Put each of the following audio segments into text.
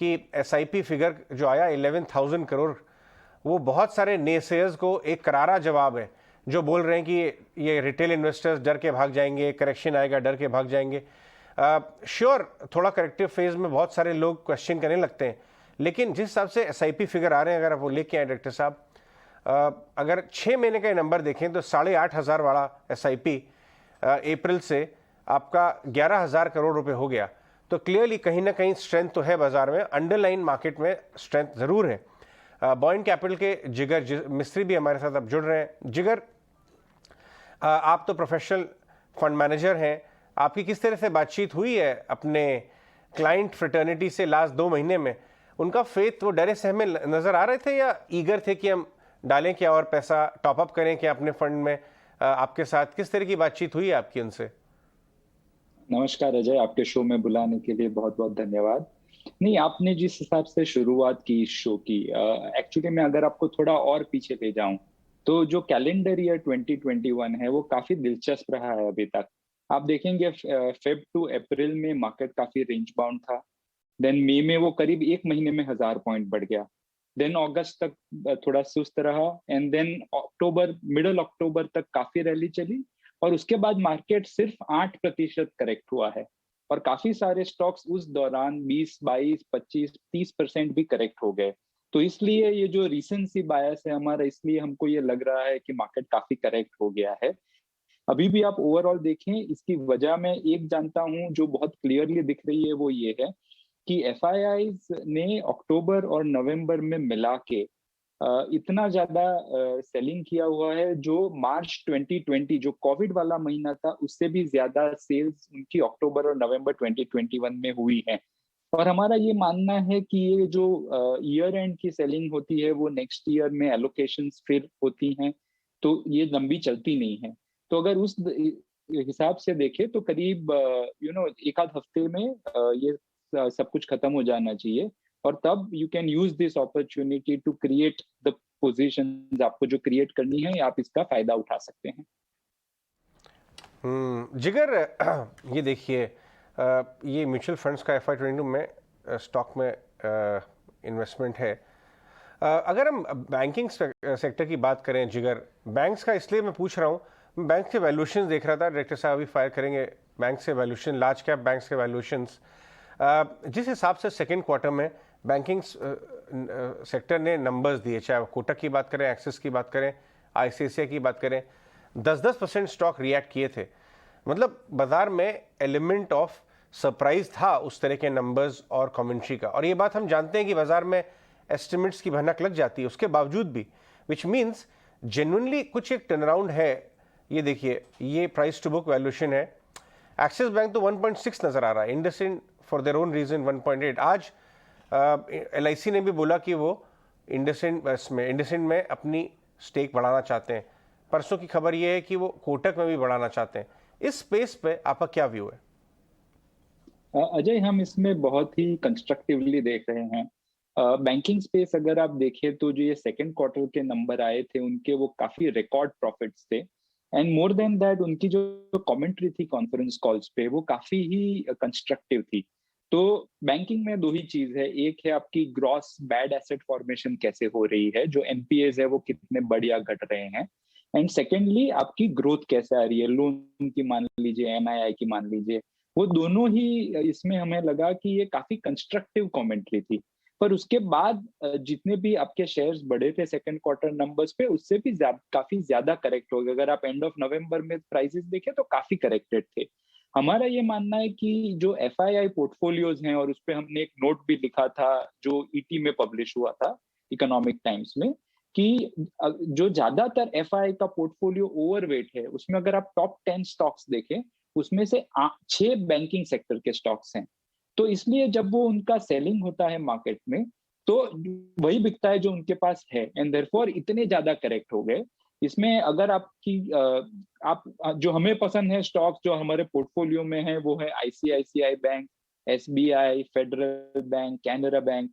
कि SIP figure जो आया 11,000 करोड़, वो बहुत सारे नेसेयर्स को एक करारा जवाब है जो बोल रहे हैं कि ये रिटेल इन्वेस्टर्स डर के भाग जाएंगे, करेक्शन आएगा डर के भाग जाएंगे। श्योर थोड़ा करेक्टिव फेज में बहुत सारे लोग क्वेश्चन करने लगते हैं, लेकिन जिस हिसाब से एसआईपी फिगर आ रहे हैं, अगर आप वो लेके आए डायरेक्टर साहब, अगर 6 महीने का नंबर देखें तो 8,500 वाला एसआईपी अप्रैल से आपका 11,000 करोड़ रुपए हो गया। तो क्लियरली कहीं ना कहीं स्ट्रेंथ तो है बाजार में, अंडरलाइन मार्केट में स्ट्रेंथ जरूर है। बॉइंट कैपिटल के जिगर मिस्त्री भी हमारे साथ अब जुड़ रहे हैं। जिगर, आप तो प्रोफेशनल फंड मैनेजर हैं, आपकी किस तरह से बातचीत हुई है अपने क्लाइंट फ्रेटर्निटी से लास्ट 2 महीने में? उनका फेथ, वो डरे सहमे नजर आ रहे थे या ईगर थे कि हम डालें क्या और पैसा टॉप अप करें क्या अपने फंड में? आपके साथ किस तरह की बातचीत हुई है आपकी उनसे? नमस्कार अजय, आपके शो में बुलाने के लिए बहुत बहुत धन्यवाद। नहीं, आपने जिस हिसाब से शुरुआत की इस शो की, एक्चुअली मैं अगर आपको थोड़ा और पीछे ले जाऊं तो जो कैलेंडर ईयर 2021 है वो काफी दिलचस्प रहा है अभी तक। आप देखेंगे फेब टू अप्रैल में मार्केट काफी रेंज बाउंड था। देन मई में वो करीब 1 महीने में 1000 पॉइंट बढ़ गया। देन अगस्त तक थोड़ा सुस्त रहा एंड देन अक्टूबर, मिडल अक्टूबर तक काफी रैली चली और उसके बाद मार्केट सिर्फ 8% करेक्ट हुआ है। और काफी सारे स्टॉक्स उस दौरान 20, 22, 25, 30% भी करेक्ट हो गए। तो इसलिए ये जो रीसेंसी बायस है हमारा, इसलिए हमको ये लग रहा है कि मार्केट काफी करेक्ट हो गया है। अभी भी आप ओवरऑल देखें, इसकी वजह मैं एक जानता हूं जो बहुत क्लियरली दिख रही है, वो ये है कि एफआईआईज ने अक्टूबर और नवंबर में मिला के इतना ज्यादा सेलिंग किया हुआ है, जो मार्च 2020 जो कोविड वाला महीना था उससे भी ज्यादा सेल्स उनकी अक्टूबर और नवंबर 2021 में हुई है। और हमारा ये मानना है कि ये जो ईयर एंड की सेलिंग होती है वो नेक्स्ट ईयर में एलोकेशंस फिर होती हैं, तो ये लंबी चलती नहीं है। तो अगर उस हिसाब से देखें तो करीब एक आध हफ्ते में ये सब कुछ खत्म हो जाना चाहिए और तब you can use this opportunity to create the positions. आपको जो क्रिएट करनी है आप इसका फायदा उठा सकते हैं। जिगर, ये देखिए, ये म्यूचुअल फंड्स का FY22 में स्टॉक में इन्वेस्टमेंट है। अगर हम बैंकिंग सेक्टर की बात करें जिगर, बैंक्स का इसलिए मैं पूछ रहा हूँ, बैंक के वैल्यूएशन देख रहा था, डायरेक्टर साहब अभी फायर करेंगे बैंक से वैल्यूएशन, लार्ज कैप बैंक्स के वैल्यूएशंस। जिस हिसाब से सेकेंड क्वार्टर में बैंकिंग सेक्टर ने नंबर्स दिए, चाहे वो कोटक की बात करें, एक्सिस की बात करें, ICICI की बात करें, 10-10% स्टॉक रिएक्ट किए थे। मतलब बाजार में एलिमेंट ऑफ सरप्राइज था उस तरह के नंबर्स और कमेंट्री का। और ये बात हम जानते हैं कि बाजार में एस्टिमेट्स की भनक लग जाती है, उसके बावजूद भी, विच मीन्स जेन्युइनली कुछ एक टर्नअराउंड है। ये देखिए, ये प्राइस टू बुक वैल्यूएशन है। एक्सिस बैंक तो 1.6 नजर आ रहा है, IndusInd for their own reason 1.8। आज LIC ने भी बोला कि वो इंडसइंड में अपनी स्टेक बढ़ाना चाहते हैं। परसों की खबर ये है कि वो कोटक में भी बढ़ाना चाहते हैं। इस स्पेस पे आपका क्या व्यू है? अजय, हम इसमें बहुत ही कंस्ट्रक्टिवली देख रहे हैं। बैंकिंग स्पेस अगर आप देखें तो जो ये सेकंड क्वार्टर के नंबर आए थे उनके, वो काफी रिकॉर्ड प्रॉफिट्स थे एंड मोर देन दैट उनकी जो कमेंट्री थी कॉन्फ्रेंस कॉल्स पे वो काफी ही कंस्ट्रक्टिव थी। तो बैंकिंग में दो ही चीज है, एक है आपकी ग्रॉस बैड एसेट फॉर्मेशन कैसे हो रही है, जो NPAs है वो कितने बढ़िया घट रहे हैं, एंड सेकेंडली आपकी ग्रोथ कैसे आ रही है, लोन की मान लीजिए, NII की मान लीजिए। वो दोनों ही इसमें हमें लगा कि ये काफी कंस्ट्रक्टिव कमेंट्री थी। पर उसके बाद जितने भी आपके शेयर्स बढ़े थे सेकंड क्वार्टर नंबर्स पे, उससे भी काफी ज्यादा करेक्ट हो गए। अगर आप एंड ऑफ नवंबर में प्राइसेस देखें तो काफी करेक्टेड थे। हमारा ये मानना है कि जो FII पोर्टफोलियोज हैं, और उस पर हमने एक नोट भी लिखा था जो ET में पब्लिश हुआ था, इकोनॉमिक टाइम्स में, कि जो ज्यादातर FII का पोर्टफोलियो ओवरवेट है, उसमें अगर आप टॉप 10 स्टॉक्स देखें उसमें से 6 बैंकिंग सेक्टर के स्टॉक्स हैं। तो इसलिए जब वो उनका सेलिंग होता है मार्केट में तो वही बिकता है जो उनके पास है, एंड देयरफॉर इतने ज्यादा करेक्ट हो गए। इसमें अगर आपकी आप जो हमें पसंद है स्टॉक्स जो हमारे पोर्टफोलियो में है, वो है ICICI bank, SBI, federal bank, Canara bank.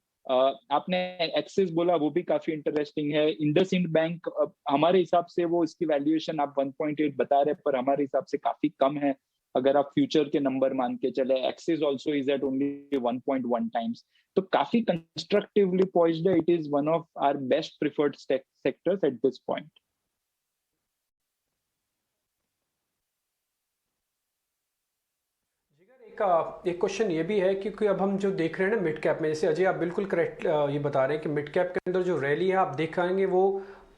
आपने एक्सिस बोला, वो भी काफी इंटरेस्टिंग है। इंडसइंड बैंक, हमारे हिसाब से वो इसकी वैल्यूएशन आप 1.8 बता रहे, पर हमारे हिसाब से काफी कम है अगर आप फ्यूचर के नंबर मान के चले, Axis also is at only 1.1 times. तो काफी कंस्ट्रक्टिवली पॉइज्ड है। It is one of our best preferred sectors at this point. एक क्वेश्चन ये भी है क्योंकि अब हम जो देख रहे हैं ना मिड कैप में, जैसे अजय आप बिल्कुल करेक्ट ये बता रहे हैं कि मिड कैप के अंदर जो रैली है आप देखेंगे वो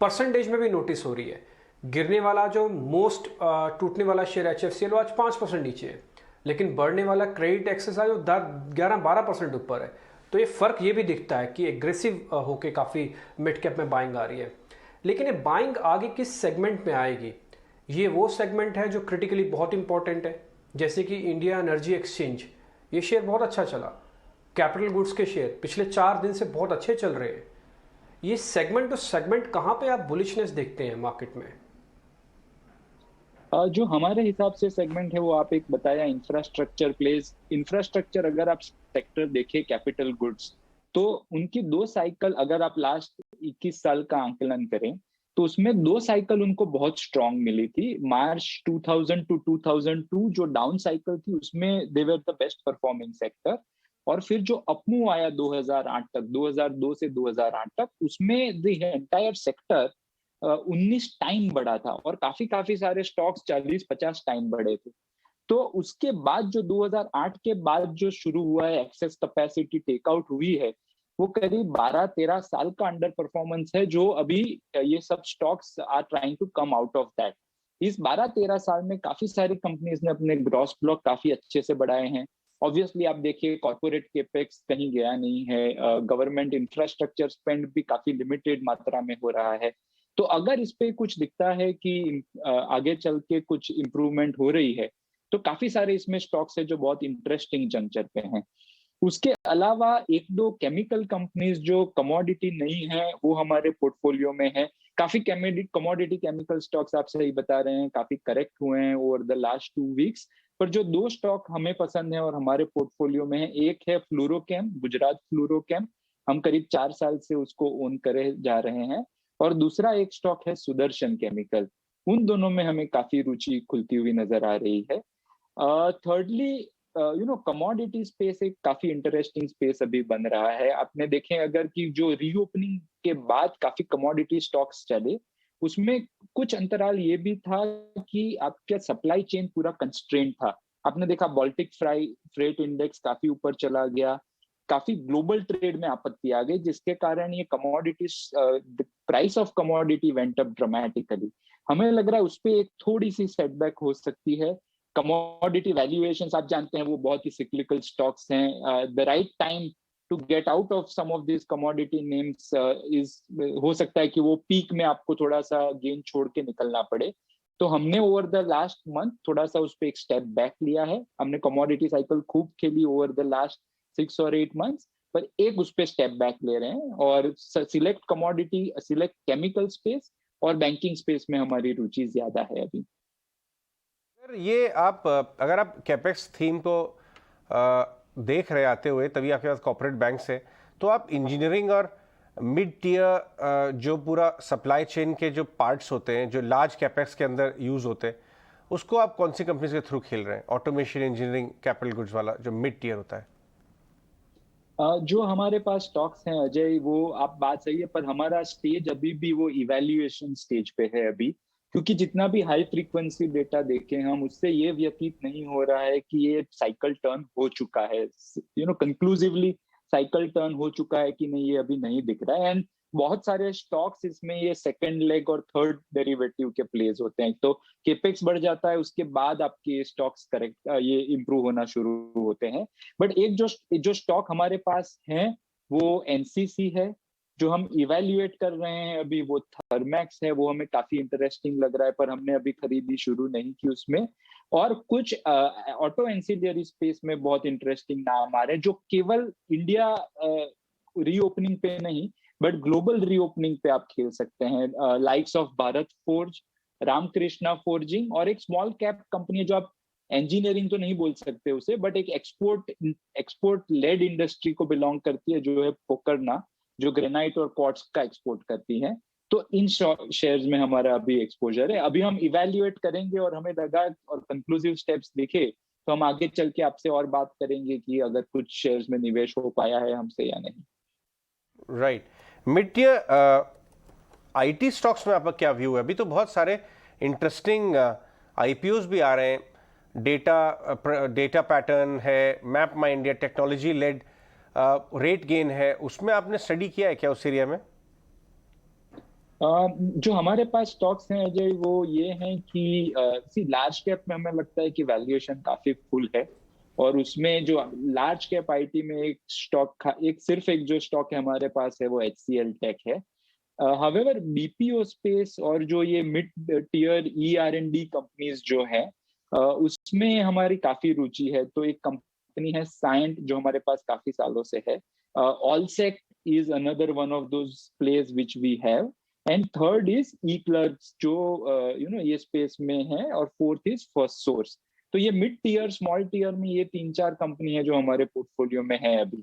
परसेंटेज में भी नोटिस हो रही है। गिरने वाला जो मोस्ट टूटने वाला शेयर HFCL वो आज 5% नीचे है, लेकिन बढ़ने वाला क्रेडिट एक्सेस आज 11-12% ऊपर है। तो ये फर्क ये भी दिखता है कि एग्रेसिव होके काफ़ी मिड कैप में बाइंग आ रही है। लेकिन ये बाइंग आगे किस सेगमेंट में आएगी, ये वो सेगमेंट है जो क्रिटिकली बहुत इंपॉर्टेंट है। जैसे कि इंडिया एनर्जी एक्सचेंज, ये शेयर बहुत अच्छा चला। कैपिटल गुड्स के शेयर पिछले 4 दिन से बहुत अच्छे चल रहे हैं। ये सेगमेंट, तो सेगमेंट कहाँ पे आप बुलिशनेस देखते हैं मार्केट में? जो हमारे हिसाब से सेगमेंट है वो आप एक बताया, इंफ्रास्ट्रक्चर प्लेस। इंफ्रास्ट्रक्चर अगर आप सेक्टर देखें, कैपिटल गुड्स, तो उनकी 2 साइकिल अगर आप लास्ट 21 साल का आंकलन करें तो उसमें 2 साइकिल उनको बहुत स्ट्रांग मिली थी। मार्च 2000 टू 2002 जो डाउन साइकिल थी उसमें they were the best performing sector, और फिर जो अपमूव आया 2008 तक, 2002 से 2008 तक, उसमें द एंटायर सेक्टर 19 टाइम बढ़ा था और काफी काफी सारे स्टॉक्स 40-50 टाइम बढ़े थे। तो उसके बाद जो 2008 के बाद जो शुरू हुआ है, एक्सेस कैपेसिटी टेकआउट हुई है, वो करीब 12-13 साल का अंडर परफॉर्मेंस है, जो अभी ये सब stocks are trying to come out of that. इस 12-13 साल में काफी सारी कंपनीज ने अपने ग्रॉस ब्लॉक काफी अच्छे से बढ़ाए हैं। ऑब्वियसली आप देखिए कॉर्पोरेट केपेक्स कहीं गया नहीं है, गवर्नमेंट इंफ्रास्ट्रक्चर स्पेंड भी काफी लिमिटेड मात्रा में हो रहा है। तो अगर इस पे कुछ दिखता है कि आगे चल के कुछ इंप्रूवमेंट हो रही है, तो काफी सारे इसमें स्टॉक्स है जो बहुत इंटरेस्टिंग जंक्चर पे हैं। उसके अलावा 1-2 केमिकल कंपनीज जो कमोडिटी नहीं है वो हमारे पोर्टफोलियो में है। काफी कमोडिटी केमिकल स्टॉक्स आप सही बता रहे हैं, काफी करेक्ट हुए हैं ओवर द लास्ट 2 वीक्स। पर जो 2 स्टॉक हमें पसंद है और हमारे पोर्टफोलियो में है, एक है फ्लोरोकेम, गुजरात फ्लोरोकेम, हम करीब 4 साल से उसको ओन करे जा रहे हैं, और दूसरा एक स्टॉक है सुदर्शन केमिकल। उन दोनों में हमें काफी रुचि खुलती हुई नजर आ रही है। थर्डली कमोडिटी स्पेस एक काफी इंटरेस्टिंग स्पेस अभी बन रहा है। आपने देखें अगर कि जो रीओपनिंग के बाद काफी कमोडिटी स्टॉक्स चले, उसमें कुछ अंतराल ये भी था कि आपका सप्लाई चेन पूरा कंस्ट्रेंट था। आपने देखा बाल्टिक फ्रेट इंडेक्स काफी ऊपर चला गया, काफी ग्लोबल ट्रेड में आपत्ति आ गई, जिसके कारण ये commodity price of commodity went up dramatically. हमें लग रहा है उस पर एक थोड़ी सी सेटबैक हो सकती है। कमोडिटी वैल्यूएशंस आप जानते हैं वो बहुत ही सिक्लिकल स्टॉक्स हैं। The right time to get out of some of this commodity names is, हो सकता है कि वो पीक में आपको थोड़ा सा गेन छोड़ के निकलना पड़े। तो हमने ओवर द लास्ट मंथ थोड़ा सा उस पर एक स्टेप बैक लिया है। हमने कमोडिटी साइकिल खूब खेली ओवर द लास्ट 6 और 8 मंथ्स, पर एक उस पर स्टेप बैक ले रहे हैं और select commodity, select chemical space और बैंकिंग स्पेस में हमारी रुचि ज्यादा है अभी। ये आप अगर आप कैपेक्स थीम को देख रहे आते हुए, तभी आपके पास कॉर्पोरेट बैंक है, तो आप इंजीनियरिंग और मिड टियर जो पूरा सप्लाई चेन के जो पार्ट्स होते हैं जो लार्ज कैपेक्स के अंदर यूज होते हैं, उसको आप कौन सी कंपनीज के थ्रू खेल रहे हैं? ऑटोमेशन, इंजीनियरिंग, कैपिटल गुड्स वाला जो मिड टियर होता है। जो हमारे पास स्टॉक्स हैं अजय, वो आप बात सही है, पर हमारा स्टेज अभी भी वो इवैल्यूएशन स्टेज पे है अभी, क्योंकि जितना भी हाई फ्रीक्वेंसी डेटा देखें हम, उससे ये व्यतीत नहीं हो रहा है कि ये साइकिल टर्न हो चुका है। कंक्लूसिवली साइकिल टर्न हो चुका है कि नहीं, ये अभी नहीं दिख रहा है। एंड बहुत सारे स्टॉक्स इसमें ये सेकंड लेग और थर्ड डेरिवेटिव के प्लेस होते हैं। तो केपेक्स बढ़ जाता है, उसके बाद आपके स्टॉक्स करेक्ट ये इंप्रूव होना शुरू होते हैं। बट एक जो स्टॉक हमारे पास है वो एनसीसी है, जो हम इवेल्युएट कर रहे हैं अभी, वो थर्मैक्स है। वो हमें काफी इंटरेस्टिंग लग रहा है, पर हमने अभी खरीदी शुरू नहीं की उसमें। और कुछ ऑटो एंसिलियरी स्पेस में बहुत इंटरेस्टिंग नाम आ रहे हैं, जो केवल इंडिया रीओपनिंग पे नहीं बट ग्लोबल रीओपनिंग पे आप खेल सकते हैं। Likes of Bharat Forge, Ramkrishna forging, और एक स्मॉल कैप कंपनी जो आप इंजीनियरिंग तो नहीं बोल सकते उसे, बट एक एक्सपोर्ट लेड इंडस्ट्री को बिलोंग करती है, जो है पोकरना, जो ग्रेनाइट और क्वार्ट्ज का एक्सपोर्ट करती है। तो इन शेयर्स में हमारा अभी एक्सपोजर है। अभी हम इवेल्युएट करेंगे और हमें लगा और कंक्लूसिव स्टेप्स दिखे तो हम आगे चल के आपसे और बात करेंगे कि अगर कुछ शेयर्स में निवेश हो पाया है हमसे या नहीं। Right. Mid tier IT stocks में आपका क्या व्यू है? अभी तो बहुत सारे इंटरेस्टिंग आईपीओज भी आ रहे हैं, डेटा पैटर्न है, MapmyIndia technology led RateGain है, उसमें आपने स्टडी किया है क्या उस एरिया में? जो हमारे पास स्टॉक्स हैं अजय वो ये हैं कि लार्ज कैप में हमें लगता है कि वैल्यूएशन काफी फुल है, और उसमें जो लार्ज कैप आईटी में सिर्फ एक जो स्टॉक है हमारे पास है वो HCL टेक है। हावेवर बीपीओ स्पेस और जो ये मिड टियर ER&D कंपनीज जो है उसमें हमारी काफी रुचि है। तो एक कंपनी है साइंट जो हमारे पास काफी सालों से है। Allsec is another one of those place which we have, and third is E-Clerks जो ये स्पेस में है, और फोर्थ इज फर्स्ट सोर्स। तो ये मिड टियर स्मॉल टियर में ये 3-4 कंपनी है जो हमारे पोर्टफोलियो में है। अभी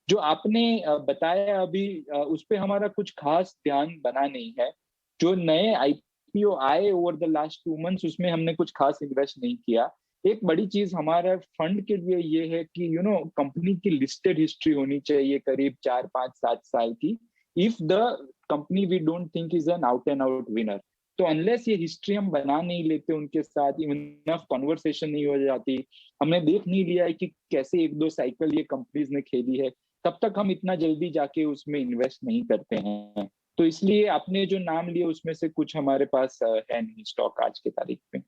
जो आपने बताया अभी उस पे हमारा कुछ खास ध्यान बना नहीं है। जो नए आईपीओ आए ओवर द लास्ट 2 मंथ्स उसमें हमने कुछ खास इन्वेस्ट नहीं किया। एक बड़ी चीज हमारा फंड के लिए ये है कि कंपनी की लिस्टेड हिस्ट्री होनी चाहिए करीब 4-5-7 साल की, if the company we don't think is an out and out winner. तो अनलेस ये हिस्ट्री हम बना नहीं लेते उनके साथ, इनफ कॉन्वर्सेशन नहीं हो जाती, हमने देख नहीं लिया है कि कैसे 1-2 साइकिल ये कंपनीज ने खेली है, तब तक हम इतना जल्दी जाके उसमें इन्वेस्ट नहीं करते हैं। तो इसलिए आपने जो नाम लिए उसमें से कुछ हमारे पास है नहीं स्टॉक आज की तारीख में।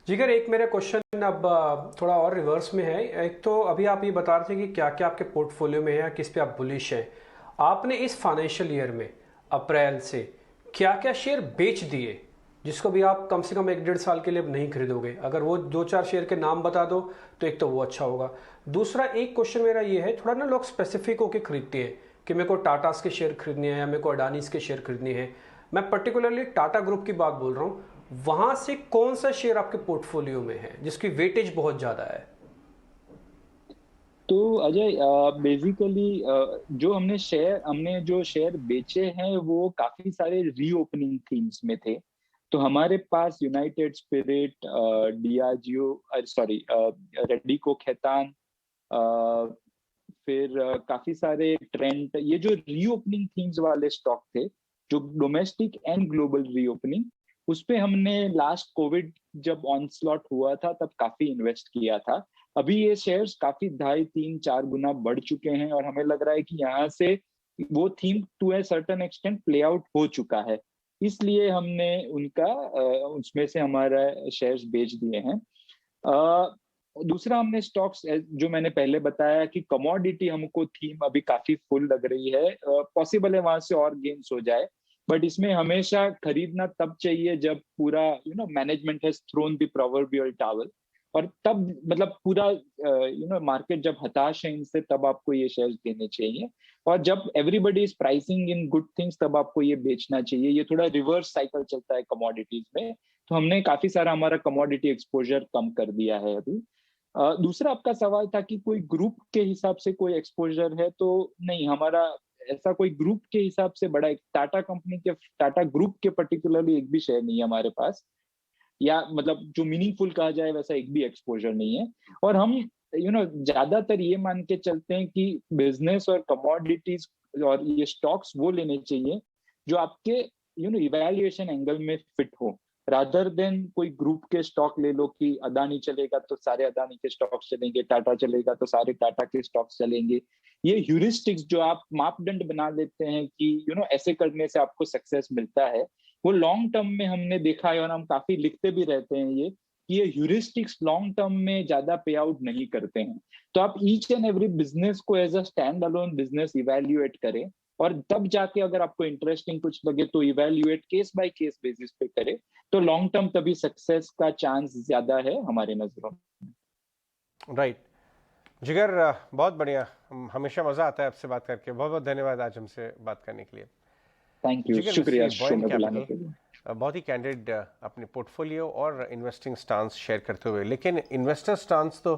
जिगर, एक मेरा क्वेश्चन अब थोड़ा और रिवर्स में है। एक तो अभी आप ये बता रहे थे कि क्या क्या आपके पोर्टफोलियो में है या किस पे आप बुलिश हैं। आपने इस फाइनेंशियल ईयर में अप्रैल से क्या क्या शेयर बेच दिए जिसको भी आप कम से कम 1-1.5 साल के लिए नहीं खरीदोगे? अगर वो 2-4 शेयर के नाम बता दो तो एक तो वो अच्छा होगा। दूसरा एक क्वेश्चन मेरा ये है, थोड़ा ना लोग स्पेसिफिक होकर खरीदते हैं कि मेरे को टाटास के शेयर खरीदने हैं या मेरे को अडानीस के शेयर खरीदने हैं। मैं पर्टिकुलरली टाटा ग्रुप की बात बोल रहा हूँ। वहां से कौन सा शेयर आपके पोर्टफोलियो में है जिसकी वेटेज बहुत ज्यादा है? तो अजय बेसिकली जो हमने जो शेयर बेचे हैं वो काफी सारे रीओपनिंग थीम्स में थे। तो हमारे पास United Spirit, Diageo, sorry Radico Khaitan, फिर काफी सारे ट्रेंड, ये जो रीओपनिंग थीम्स वाले स्टॉक थे जो डोमेस्टिक एंड ग्लोबल रीओपनिंग, उस पे हमने लास्ट कोविड जब ऑनस्लॉट हुआ था तब काफी इन्वेस्ट किया था। अभी ये शेयर्स काफी 2.5-3-4 गुना बढ़ चुके हैं, और हमें लग रहा है कि यहाँ से वो theme to a certain extent play out हो चुका है, इसलिए हमने उसमें से हमारा शेयर्स बेच दिए हैं। दूसरा हमने स्टॉक्स जो मैंने पहले बताया कि कमोडिटी हमको थीम अभी काफी फुल लग रही है, पॉसिबल है वहां से और गेन्स हो जाए, बट इसमें हमेशा खरीदना तब चाहिए जब पूरा management has thrown the proverbial towel, और तब मतलब पूरा मार्केट जब हताश है इनसे तब आपको ये शेयर्स देने चाहिए, और जब everybody is pricing in good things तब आपको ये बेचना चाहिए। ये थोड़ा रिवर्स साइकिल चलता है कमोडिटीज में, तो हमने काफी सारा हमारा कमोडिटी एक्सपोजर कम कर दिया है अभी। दूसरा आपका सवाल था कि कोई ग्रुप के हिसाब से कोई एक्सपोजर है, तो नहीं, हमारा ऐसा कोई ग्रुप के हिसाब से बड़ा टाटा ग्रुप के पर्टिकुलरली एक भी शेयर नहीं है हमारे पास, या मतलब जो मीनिंगफुल कहा जाए वैसा एक भी एक्सपोजर नहीं है। और हम ज्यादातर ये मान के चलते हैं कि बिजनेस और कमोडिटीज और ये स्टॉक्स वो लेने चाहिए जो आपके इवैल्यूएशन एंगल में फिट हो, रादर देन कोई ग्रुप के स्टॉक ले लो कि अदानी चलेगा तो सारे अदानी के स्टॉक्स चलेंगे, टाटा चलेगा तो सारे टाटा के स्टॉक्स चलेंगे। ये ह्यूरिस्टिक्स जो आप मापदंड बना लेते हैं कि ऐसे करने से आपको सक्सेस मिलता है, वो लॉन्ग टर्म में हमने देखा है, और हम काफी लिखते भी रहते हैं ये कि ये ह्यूरिस्टिक्स लॉन्ग टर्म में ज्यादा पे आउट नहीं करते हैं। तो आप ईच एंड एवरी बिजनेस को as a stand alone business evaluate करें, और तब जाके अगर आपको इंटरेस्टिंग कुछ लगे तो evaluate case by case basis पे करें, तो लॉन्ग टर्म तभी सक्सेस का चांस ज्यादा है हमारे नजरों में। राइट। जिगर, बहुत बढ़िया, हमेशा मजा आता है आपसे बात करके। बहुत बहुत धन्यवाद आज हमसे बात करने के लिए। थैंक यू, जिगर शुक्रिया मिस्त्री, शो में बॉयन बुलाने कैपिटल, के लिए। बहुत ही कैंडिड अपने पोर्टफोलियो और इन्वेस्टिंग स्टांस शेयर करते हुए, लेकिन इन्वेस्टर स्टांस तो